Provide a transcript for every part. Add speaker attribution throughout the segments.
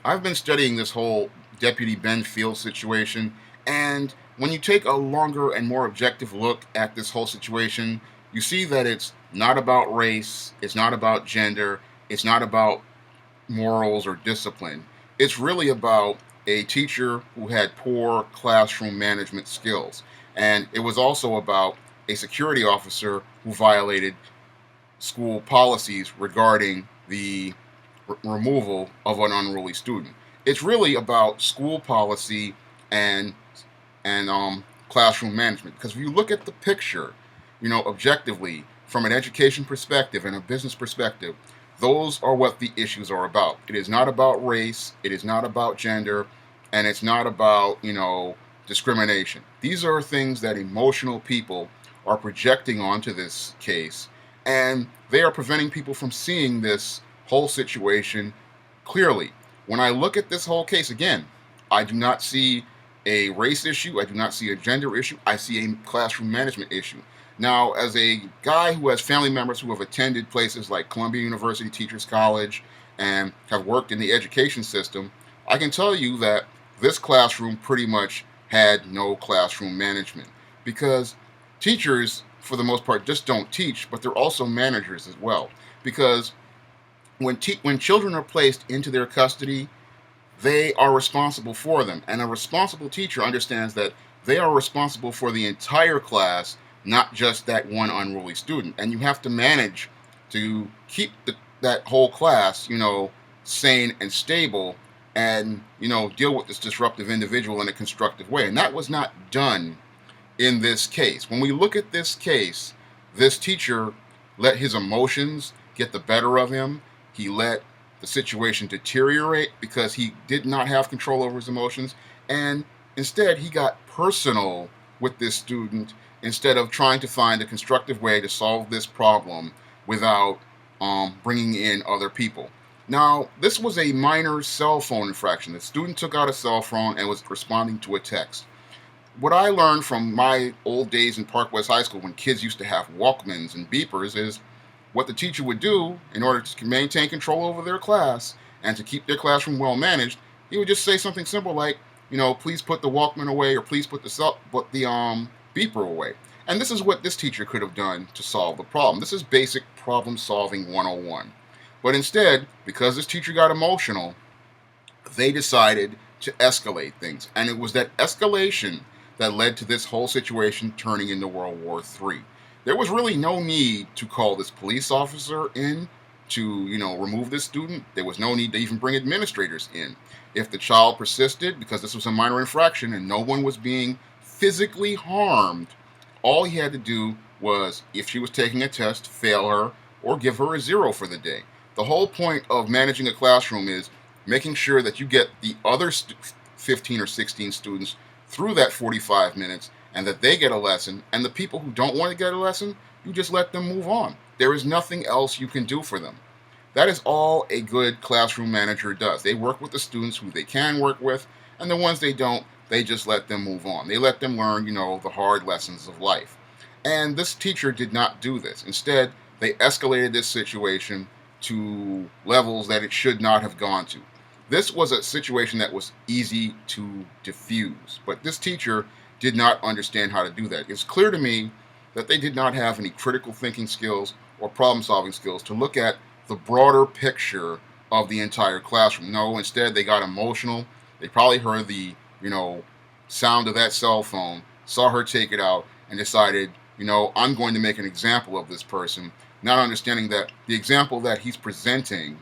Speaker 1: I've been studying this whole Deputy Ben Field situation, and when you take a longer and more objective look at this whole situation, you see that it's not about race, it's not about gender, it's not about morals or discipline. It's really about a teacher who had poor classroom management skills. And it was also about a security officer who violated school policies regarding the removal of an unruly student. It's really about school policy and classroom management. Because if you look at the picture, objectively from an education perspective and a business perspective, those are what the issues are about. It is not about race. It is not about gender, and it's not about discrimination. These are things that emotional people are projecting onto this case, and they are preventing people from seeing this whole situation clearly. When I look at this whole case again, I do not see a race issue. I do not see a gender issue. I see a classroom management issue. Now, as a guy who has family members who have attended places like Columbia University Teachers College and have worked in the education system, I can tell you that this classroom pretty much had no classroom management because teachers, for the most part, just don't teach, but they're also managers as well. Because when children are placed into their custody, they are responsible for them. And a responsible teacher understands that they are responsible for the entire class, not just that one unruly student. And you have to manage to keep that whole class, sane and stable and, deal with this disruptive individual in a constructive way. And that was not done in this case. When we look at this case, this teacher let his emotions get the better of him. He let the situation deteriorate because he did not have control over his emotions, and instead he got personal with this student instead of trying to find a constructive way to solve this problem without bringing in other people. Now, this was a minor cell phone infraction. The student took out a cell phone and was responding to a text. What I learned from my old days in Park West High School when kids used to have Walkmans and beepers is what the teacher would do in order to maintain control over their class and to keep their classroom well managed. He would just say something simple like, please put the Walkman away, or please put the beeper away. And this is what this teacher could have done to solve the problem. This is basic problem solving 101. But instead, because this teacher got emotional, they decided to escalate things. And it was that escalation that led to this whole situation turning into World War III. There was really no need to call this police officer in to, remove this student. There was no need to even bring administrators in. If the child persisted, because this was a minor infraction and no one was being physically harmed, all he had to do was, if she was taking a test, fail her or give her a 0 for the day. The whole point of managing a classroom is making sure that you get the other 15 or 16 students through that 45 minutes and that they get a lesson, and the people who don't want to get a lesson, you just let them move on. There is nothing else you can do for them. That is all a good classroom manager does. They work with the students who they can work with, and the ones they don't, they just let them move on. They let them learn, the hard lessons of life. And this teacher did not do this. Instead, they escalated this situation to levels that it should not have gone to. This was a situation that was easy to diffuse, but this teacher did not understand how to do that. It's clear to me that they did not have any critical thinking skills or problem solving skills to look at the broader picture of the entire classroom. No, instead they got emotional. They probably heard the, sound of that cell phone, saw her take it out, and decided, I'm going to make an example of this person, not understanding that the example that he's presenting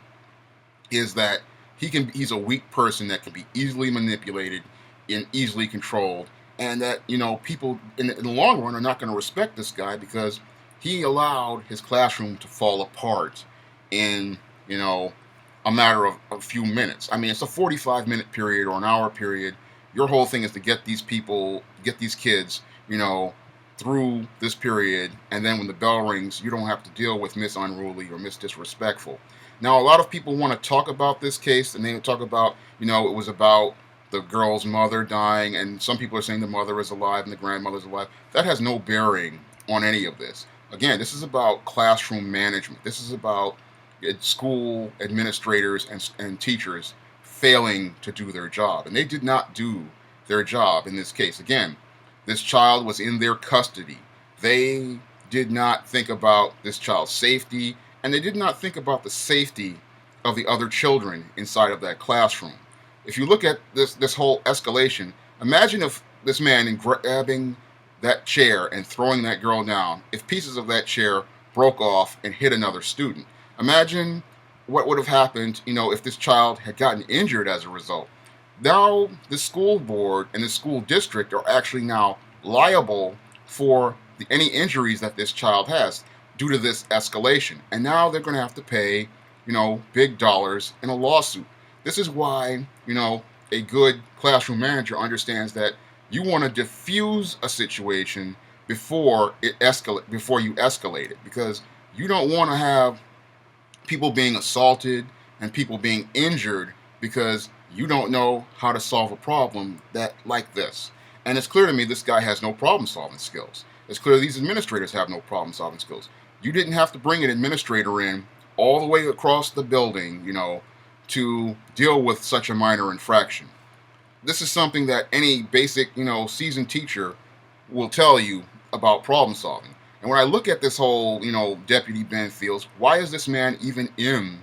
Speaker 1: is that he's a weak person that can be easily manipulated and easily controlled, and that people in the long run are not going to respect this guy because he allowed his classroom to fall apart in a matter of a few minutes. I mean, it's a 45-minute period or an hour period. Your whole thing is to get these kids through this period, and then when the bell rings, you don't have to deal with Miss Unruly or Miss Disrespectful. Now, a lot of people want to talk about this case, and they talk about, it was about the girl's mother dying, and some people are saying the mother is alive and the grandmother's alive. That has no bearing on any of this. Again, this is about classroom management. This is about school administrators and teachers failing to do their job. And they did not do their job in this case. Again, this child was in their custody. They did not think about this child's safety, and they did not think about the safety of the other children inside of that classroom. If you look at this whole escalation, imagine if this man, in grabbing that chair and throwing that girl down, if pieces of that chair broke off and hit another student. Imagine what would have happened, if this child had gotten injured as a result. Now the school board and the school district are actually now liable for any injuries that this child has due to this escalation. And now they're going to have to pay, big dollars in a lawsuit. This is why, a good classroom manager understands that you want to diffuse a situation before you escalate it, because you don't want to have people being assaulted and people being injured because you don't know how to solve a problem like this. And it's clear to me this guy has no problem solving skills. It's clear these administrators have no problem solving skills. You didn't have to bring an administrator in all the way across the building, to deal with such a minor infraction. This is something that any basic, seasoned teacher will tell you about problem solving. And when I look at this whole, Deputy Ben Fields, why is this man even in,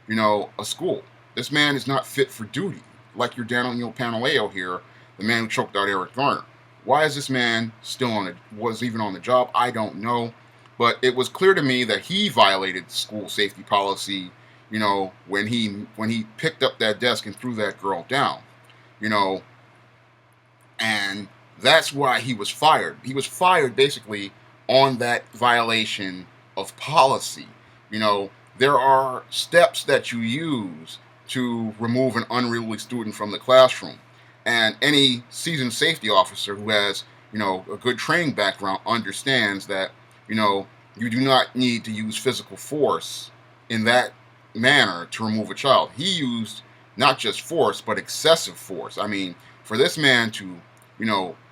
Speaker 1: a school? This man is not fit for duty. Like your Daniel Panaleo here, the man who choked out Eric Garner. Why is this man was even on the job? I don't know. But it was clear to me that he violated school safety policy, when he picked up that desk and threw that girl down, and that's why he was fired. He was fired basically on that violation of policy. There are steps that you use to remove an unruly student from the classroom. And any seasoned safety officer who has, a good training background understands that, you do not need to use physical force in that manner to remove a child. He used not just force, but excessive force. I mean, for this man to,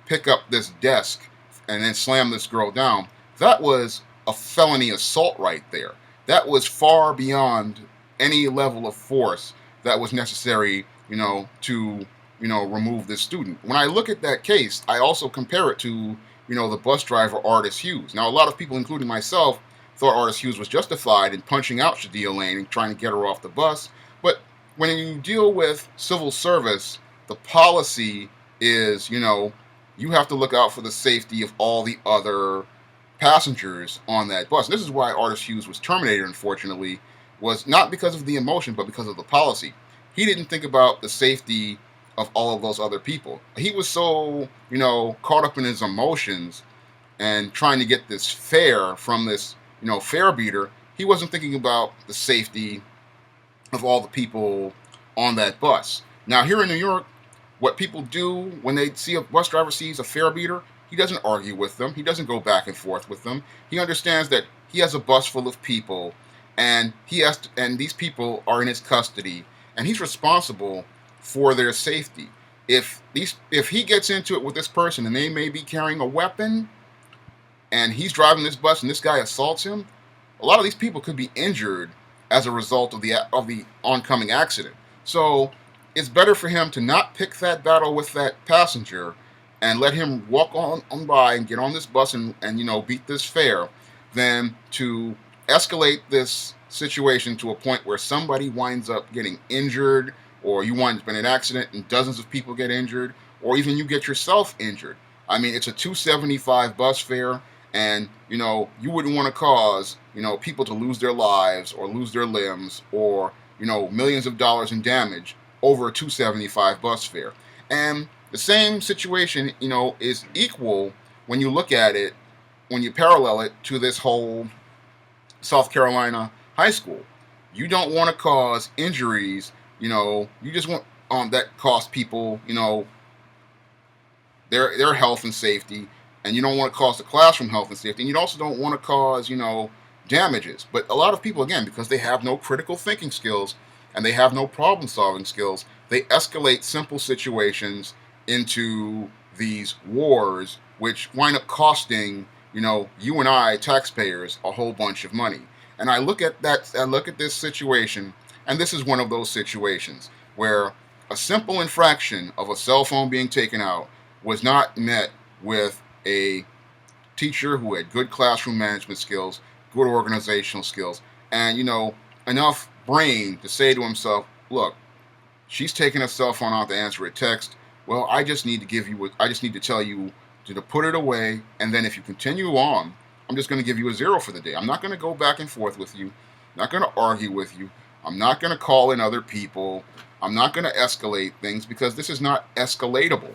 Speaker 1: pick up this desk and then slam this girl down, that was a felony assault right there. That was far beyond any level of force that was necessary, to, remove this student. When I look at that case, I also compare it to, the bus driver Artis Hughes. Now, a lot of people, including myself, thought Artis Hughes was justified in punching out Shadia Lane and trying to get her off the bus. But when you deal with civil service, the policy is, you have to look out for the safety of all the other passengers on that bus. And this is why Artis Hughes was terminated, unfortunately, was not because of the emotion, but because of the policy. He didn't think about the safety of all of those other people. He was so, caught up in his emotions and trying to get this fare from this, fare beater. He wasn't thinking about the safety of all the people on that bus. Now, here in New York, what people do when they see a bus driver sees a fare beater, he doesn't argue with them. He doesn't go back and forth with them. He understands that he has a bus full of people, and and these people are in his custody, and he's responsible for their safety. If he gets into it with this person and they may be carrying a weapon, and he's driving this bus and this guy assaults him, a lot of these people could be injured as a result of the oncoming accident. So it's better for him to not pick that battle with that passenger and let him walk on by and get on this bus and beat this fare than to escalate this situation to a point where somebody winds up getting injured, or you wind up in an accident and dozens of people get injured, or even you get yourself injured. I mean, it's a $2.75 bus fare, and you wouldn't want to cause people to lose their lives or lose their limbs, or millions of dollars in damage over a $2.75 bus fare. And the same situation is equal when you look at it, when you parallel it to this whole South Carolina high school. You don't want to cause injuries. You just want that cost people their health and safety, and you don't want to cause the classroom health and safety, and you also don't want to cause damages. But a lot of people, again, because they have no critical thinking skills and they have no problem solving skills, they escalate simple situations into these wars, which wind up costing you and I, taxpayers, a whole bunch of money. And I look at this situation, and this is one of those situations where a simple infraction of a cell phone being taken out was not met with a teacher who had good classroom management skills, good organizational skills, and enough brain to say to himself, "Look, she's taking her cell phone out to answer a text. Well, I just need to tell you to put it away, and then if you continue on, I'm just going to give you a 0 for the day. I'm not going to go back and forth with you. I'm not going to argue with you. I'm not going to call in other people. I'm not going to escalate things because this is not escalatable."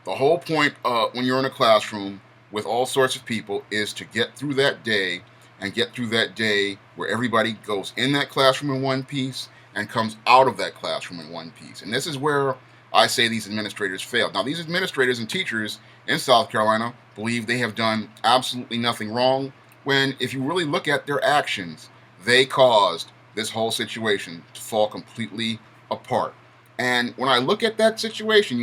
Speaker 1: The whole point when you're in a classroom with all sorts of people is to get through that day and get through that day where everybody goes in that classroom in one piece and comes out of that classroom in one piece. And this is where I say these administrators failed. Now, these administrators and teachers in South Carolina believe they have done absolutely nothing wrong, when if you really look at their actions, they caused this whole situation to fall completely apart. And when I look at that situation,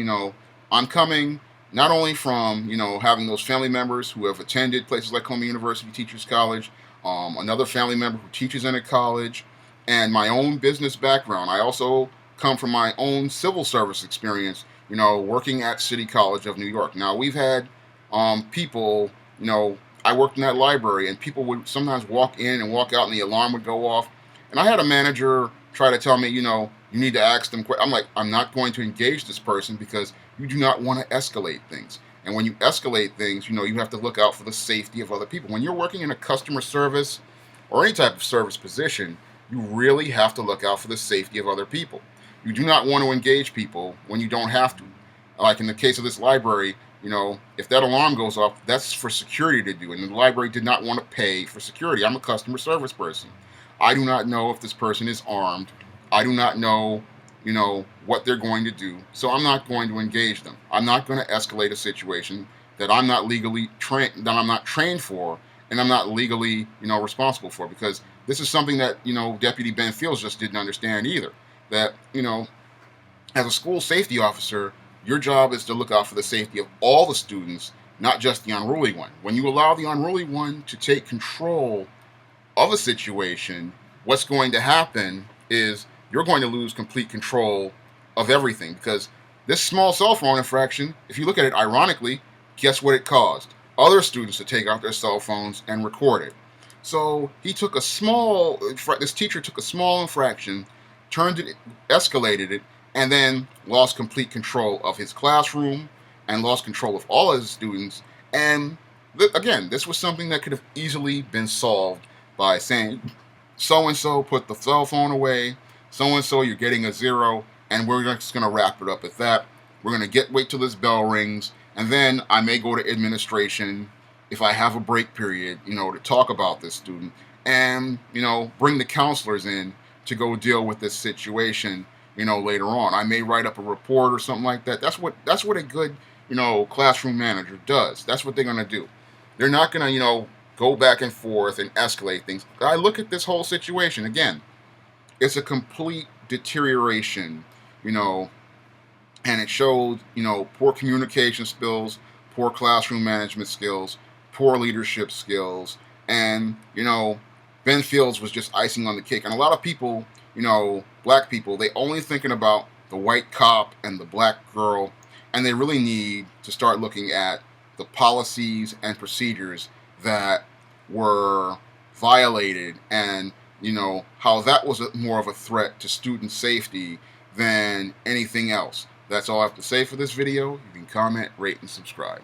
Speaker 1: I'm coming not only from, having those family members who have attended places like Columbia University Teachers College, another family member who teaches in a college, and my own business background. I also come from my own civil service experience, working at City College of New York. Now, we've had people, I worked in that library, and people would sometimes walk in and walk out, and the alarm would go off. And I had a manager try to tell me, you need to ask them. I'm like, I'm not going to engage this person because you do not want to escalate things. And when you escalate things, you have to look out for the safety of other people. When you're working in a customer service or any type of service position, you really have to look out for the safety of other people. You do not want to engage people when you don't have to. Like in the case of this library, if that alarm goes off, that's for security to do. And the library did not want to pay for security. I'm a customer service person. I do not know if this person is armed. I do not know, what they're going to do. So I'm not going to engage them. I'm not going to escalate a situation that I'm not legally trained, that I'm not trained for, and I'm not legally, responsible for, because this is something that, Deputy Ben Fields just didn't understand either. That, as a school safety officer, your job is to look out for the safety of all the students, not just the unruly one. When you allow the unruly one to take control of a situation, what's going to happen is you're going to lose complete control of everything, because this small cell phone infraction, if you look at it ironically, guess what it caused? Other students to take out their cell phones and record it. So this teacher took a small infraction, turned it, escalated it, and then lost complete control of his classroom and lost control of all of his students. And again, this was something that could have easily been solved by saying, so-and-so put the cell phone away, so-and-so you're getting a 0, and we're just going to wrap it up at that. We're going to wait till this bell rings, and then I may go to administration if I have a break period, to talk about this student, and, bring the counselors in to go deal with this situation, later on. I may write up a report or something like that. That's what a good, classroom manager does. That's what they're going to do. They're not going to, go back and forth and escalate things. I look at this whole situation again. It's a complete deterioration, and it showed, poor communication skills, poor classroom management skills, poor leadership skills, and, Ben Fields was just icing on the cake. And a lot of people, black people, they only thinking about the white cop and the black girl, and they really need to start looking at the policies and procedures that were violated, and how that was more of a threat to student safety than anything else. That's all I have to say for this video. You can comment, rate, and subscribe.